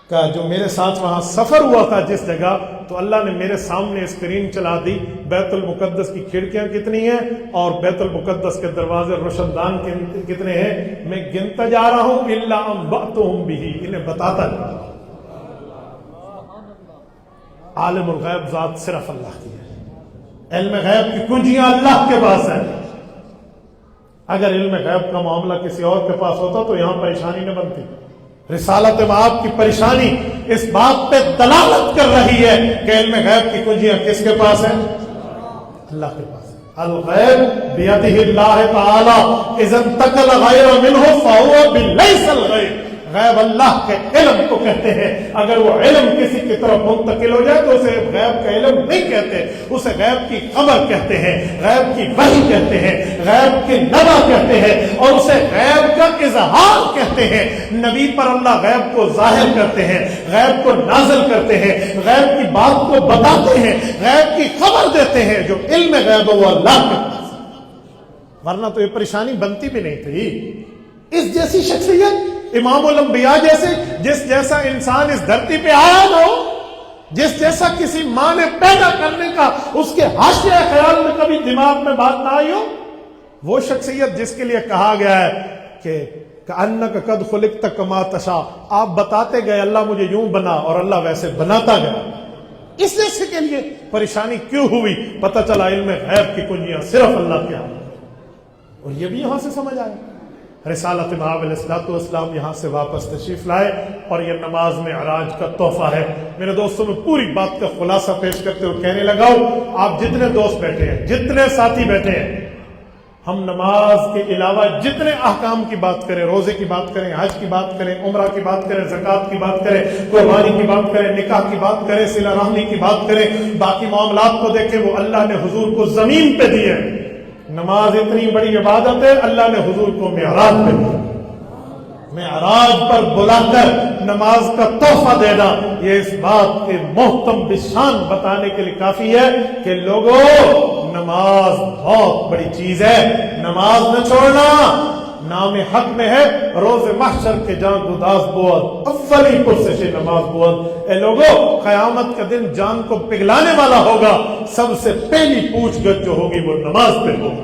کا جو میرے ساتھ وہاں سفر ہوا تھا جس جگہ، تو اللہ نے میرے سامنے اسکرین چلا دی بیت المقدس کی کھڑکیاں کتنی ہیں اور بیت المقدس کے دروازے روشندان کتنے ہیں، میں گنتا جا رہا ہوں الا انبأتہم بہ، انہیں بتاتا جا رہا ہوں۔ عالم الغیب ذات صرف اللہ کی ہے، علم غیب کی کنجیاں اللہ کے پاس ہے۔ اگر علم غیب کا معاملہ کسی اور کے پاس ہوتا تو یہاں پریشانی نہ بنتی۔ رسالت آپ کی پریشانی اس بات پہ دلالت کر رہی ہے کہ علم غیب کی کنجیاں کس کے پاس ہیں؟ اللہ کے پاس ہے۔ الغیب بیدہ اللہ تعالی اذا انتقل غیر منہ فہو بلیس الغیب، غیب اللہ کے علم کو کہتے ہیں، اگر وہ علم کسی کی طرف منتقل ہو جائے تو اسے غیب کا علم نہیں کہتے، اسے غیب کی خبر کہتے ہیں، غیب کی وحی کہتے ہیں، غیب کی نبا کہتے ہیں، اور اسے غیب کا اظہار کہتے ہیں۔ نبی پر اللہ غیب کو ظاہر کرتے ہیں، غیب کو نازل کرتے ہیں، غیب کی بات کو بتاتے ہیں، غیب کی خبر دیتے ہیں۔ جو علم غیب ہے وہ اللہ کے پاس ہے، ورنہ تو یہ پریشانی بنتی بھی نہیں تھی۔ اس جیسی شخصیت امام الانبیاء جیسے، جس جیسا انسان اس دھرتی پہ آیا ہو، جس جیسا کسی ماں نے پیدا کرنے کا اس کے حاشیہ خیال میں کبھی دماغ میں بات نہ آئی ہو، وہ شخصیت جس کے لیے کہا گیا ہے کہ کأنک قد خلقت کما تشاء، آپ بتاتے گئے اللہ مجھے یوں بنا اور اللہ ویسے بناتا گیا۔ اس جیسے کے لیے پریشانی کیوں ہوئی؟ پتہ چلا علم غیب کی کنجیاں صرف اللہ کے ہاتھ، اور یہ بھی یہاں سے سمجھ آئے۔ رسالت مآب علیہ الصلوۃ والسلام یہاں سے واپس تشریف لائے اور یہ نماز معراج کا تحفہ ہے۔ میرے دوستوں میں پوری بات کا خلاصہ پیش کرتے ہوئے کہنے لگا ہوں، آپ جتنے دوست بیٹھے ہیں، جتنے ساتھی بیٹھے ہیں، ہم نماز کے علاوہ جتنے احکام کی بات کریں، روزے کی بات کریں، حج کی بات کریں، عمرہ کی بات کریں، زکوٰۃ کی بات کریں، قربانی کی بات کریں، نکاح کی بات کریں، صلہ رحمی کی بات کریں، باقی معاملات کو دیکھیں وہ اللہ نے حضور کو زمین پہ دیے۔ نماز اتنی بڑی عبادت ہے، اللہ نے حضور کو معراج پہ دیا۔ معراج پر بلا کر نماز کا تحفہ دینا، یہ اس بات کے محتم بشان بتانے کے لیے کافی ہے کہ لوگوں نماز بہت بڑی چیز ہے، نماز نہ چھوڑنا۔ نام حق میں ہے روز محشر کے جان گداز بود اولی پرسش نماز بود۔ اے لوگوں قیامت کا دن جان کو پگلانے والا ہوگا، سب سے پہلی پوچھ گچھ جو ہوگی وہ نماز پہ ہوگی،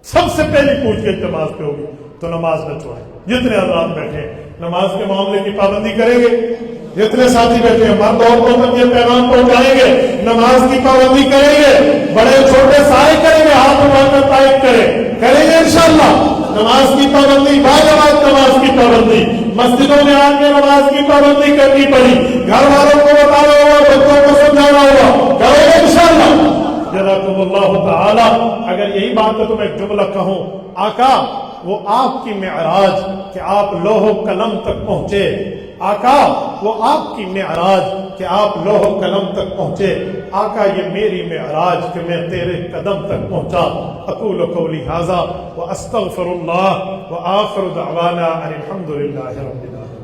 سب سے پہلی پوچھ گچھ نماز پہ ہوگی، تو نماز نہ چھوڑیں۔ جتنے حضرات بیٹھے نماز کے معاملے کی پابندی کریں گے، جتنے ساتھی بیٹھے ہیں مرد عورتوں تک یہ پیغام پہنچائیں گے، نماز کی پابندی کریں گے، بڑے چھوٹے سارے کریں گے، ہاتھ اٹھا کر تائید کریں گے انشاءاللہ۔ نماز کی پابندی، باجماعت نماز کی پابندی، مسجدوں میں آ کے نماز کی پابندی کرنی پڑی، گھر والوں کو بتانا ہوگا، بچوں کو سمجھانا ہوگا، کریں گے انشاءاللہ۔ جزاکم اللہ تعالی۔ اگر یہی بات ہے تو میں ایک جملہ کہوں، آقا وہ آپ کی معراج کہ آپ لوح و قلم تک پہنچے، آقا وہ آپ کی معراج کہ آپ لوح و قلم تک پہنچے، آقا یہ میری معراج کہ میں تیرے قدم تک پہنچا۔ اقول قولی ھذا واستغفر اللہ وآخر دعوانا ان الحمد للہ رب العالمین۔